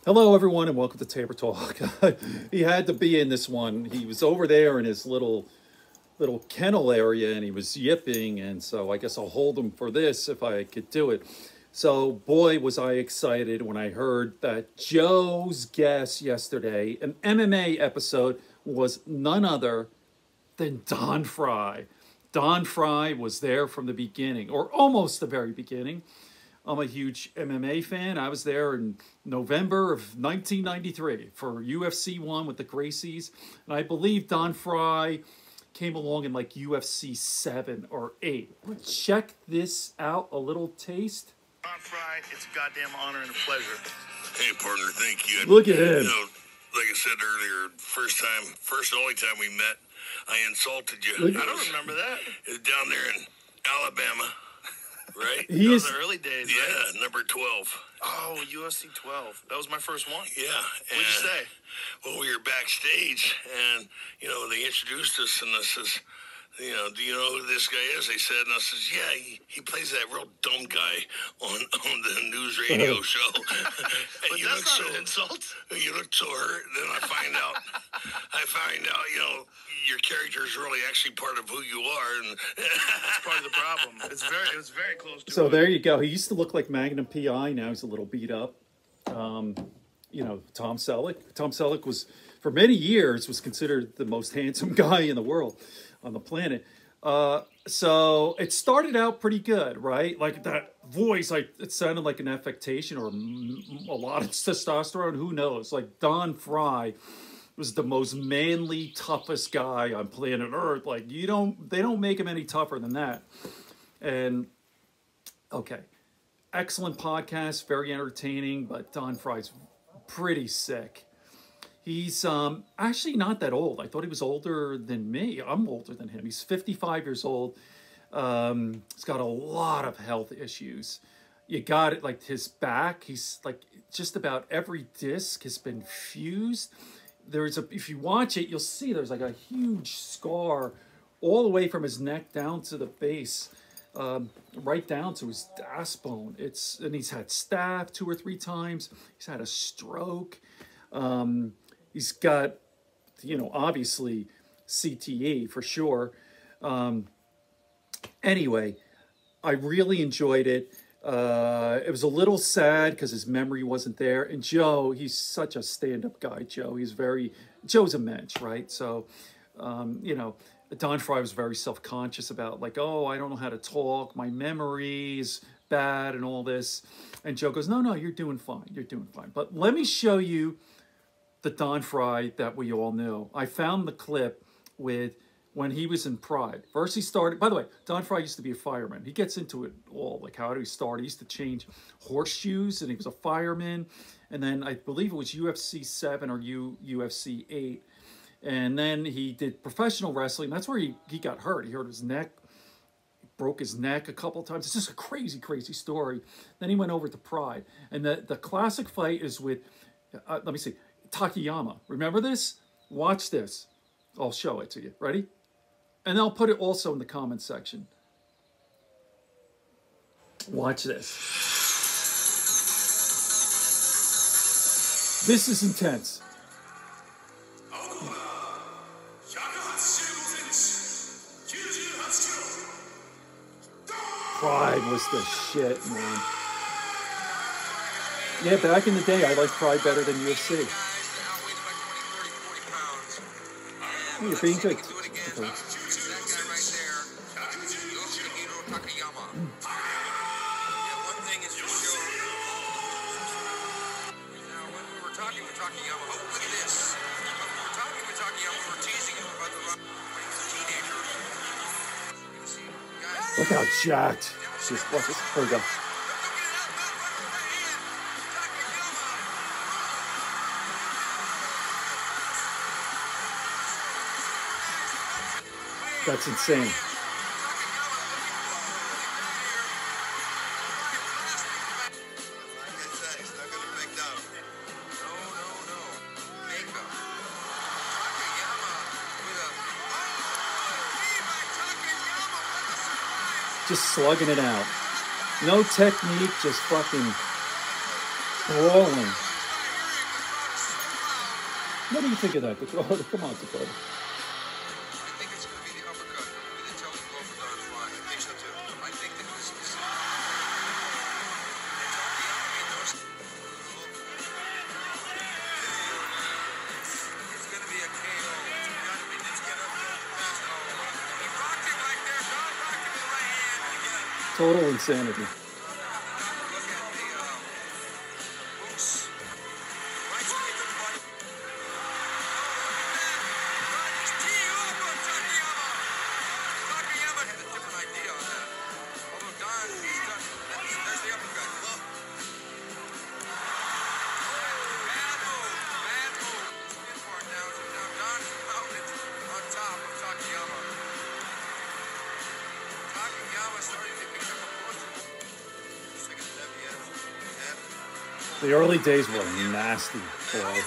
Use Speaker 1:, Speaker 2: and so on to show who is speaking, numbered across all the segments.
Speaker 1: Hello, everyone, and welcome to Tabor Talk. He had to be in this one. He was over there in his little kennel area, and he was yipping, and so I guess I'll hold him for this if I could do it. So, boy, was I excited when I heard that Joe's guest yesterday, an MMA episode, was none other than Don Frye. Don Frye was there from the beginning, or almost the very beginning. I'm a huge MMA fan. I was there in November of 1993 for UFC 1 with the Gracies. And I believe Don Frye came along in like UFC 7 or 8. But check this out, a little taste.
Speaker 2: Don Frye, it's a goddamn honor and a pleasure.
Speaker 3: Hey, partner, thank you.
Speaker 1: Look at him.
Speaker 3: You know, like I said earlier, first and only time we met, I insulted you.
Speaker 2: I don't remember that.
Speaker 3: It was down there in Alabama. Right?
Speaker 2: Those are the early days,
Speaker 3: yeah,
Speaker 2: right?
Speaker 3: number 12.
Speaker 2: Oh, UFC 12. That was my first one.
Speaker 3: Yeah.
Speaker 2: What'd you say?
Speaker 3: Well, we were backstage, and, they introduced us, and I says, do you know who this guy is? They said, and I says, yeah, he plays that real dumb guy on the news radio show. And
Speaker 2: But
Speaker 3: you
Speaker 2: that's
Speaker 3: look
Speaker 2: not an insult.
Speaker 3: You look so hurt. Then I find out, your character is really actually part of who you are, and
Speaker 2: That's part of the problem. It was very close to
Speaker 1: So
Speaker 2: it.
Speaker 1: there you go. He used to look like Magnum PI. Now he's a little beat up. Tom Selleck. Tom Selleck was, for many years, was considered the most handsome guy in the world, on the planet. So it started out pretty good, right? Like that voice, it sounded like an affectation or a lot of testosterone. Who knows? Like Don Frye was the most manly, toughest guy on planet Earth. Like they don't make him any tougher than that. And okay, excellent podcast, very entertaining, but Don Frye's pretty sick. He's actually not that old. I thought he was older than me. I'm older than him. He's 55 years old. He's got a lot of health issues. You got it, like his back. He's like just about every disc has been fused. If you watch it, you'll see there's like a huge scar all the way from his neck down to the base, right down to his ass bone. And he's had staph 2 or 3 times. He's had a stroke. He's got, obviously CTE for sure. Anyway, I really enjoyed it. It was a little sad because his memory wasn't there. And Joe, he's such a stand-up guy, Joe. Joe's a mensch, right? So, Don Frye was very self-conscious about like, oh, I don't know how to talk. My memory is bad and all this. And Joe goes, no, you're doing fine. You're doing fine. But let me show you the Don Frye that we all knew. I found the clip with when he was in Pride. First he started, by the way, Don Frye used to be a fireman. He gets into it all, like how did he start? He used to change horseshoes and he was a fireman. And then I believe it was UFC 7 or UFC 8. And then he did professional wrestling. That's where he got hurt. He hurt his neck, broke his neck a couple of times. It's just a crazy, crazy story. Then he went over to Pride. And the classic fight is with, let me see, Takayama. Remember this? Watch this. I'll show it to you. Ready? And I'll put it also in the comment section. Watch this. This is intense. Pride was the shit, man. Yeah, back in the day, I liked Pride better than UFC. Oh, you're being good. Okay. Look how jacked. Just watch it. There we go. That's insane. Just slugging it out. No technique, just fucking brawling. What do you think of that, Dakota? Come on, Dakota.
Speaker 4: I think it's going to be the uppercut with the telling blow for Don Frye. I think so too. I think that this is. It's going to be a KO. It's got to be. Let's get up there fast. He rocked him right there. Don rocked him with the right hand again.
Speaker 1: Total insanity.
Speaker 4: Look at the boots. Right straight to the body. Takayama had a different idea on that. Although Don, he's done. There's the uppercut. Look. Bad move. Bad move. Good for it now. Don mounted on top of Takayama. Takayama starting to pick up a punch. Just like a heavy head.
Speaker 1: The early days were nasty, boy.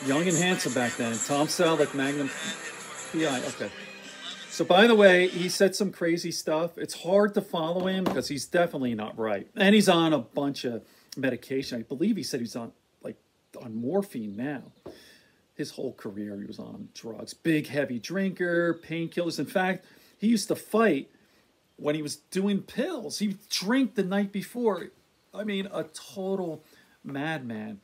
Speaker 1: Young and handsome back then. Tom Selleck, Magnum PI. Okay. So, by the way, he said some crazy stuff. It's hard to follow him because he's definitely not right. And he's on a bunch of medication. I believe he said he's on, like, on morphine now. His whole career, he was on drugs. Big, heavy drinker, painkillers. In fact, he used to fight when he was doing pills. He'd drink the night before. I mean, a total madman.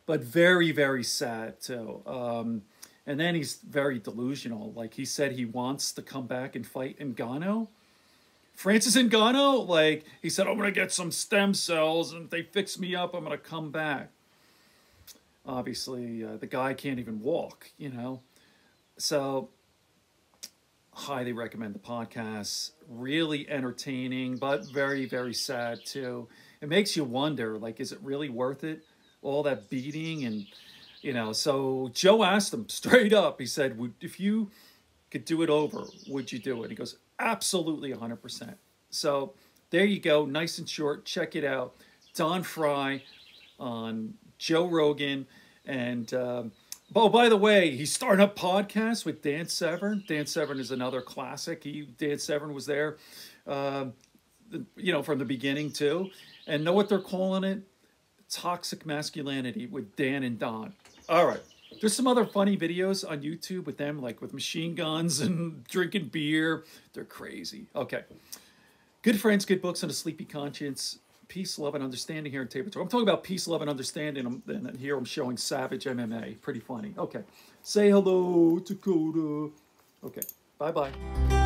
Speaker 1: But very, very sad, too. And then he's very delusional. Like, he said he wants to come back and fight Ngannou. Francis Ngannou, like, he said, I'm going to get some stem cells, and if they fix me up, I'm going to come back. Obviously, the guy can't even walk, you know. So, highly recommend the podcast. Really entertaining, but very, very sad, too. It makes you wonder, like, is it really worth it? All that beating and, you know, so Joe asked him straight up. He said, if you could do it over, would you do it? He goes, absolutely 100%. So there you go. Nice and short. Check it out. Don Frye on Joe Rogan. And, oh, by the way, he's starting a podcast with Dan Severn. Dan Severn is another classic. Dan Severn was there, you know, from the beginning too. And know what they're calling it? Toxic Masculinity with Dan and Don. All right. There's some other funny videos on YouTube with them, like with machine guns and drinking beer. They're crazy. Okay. Good friends, good books, and a sleepy conscience. Peace, love, and understanding here in Tabor. I'm talking about peace, love, and understanding. And here I'm showing Savage MMA. Pretty funny. Okay. Say hello, Dakota. Okay. Bye-bye.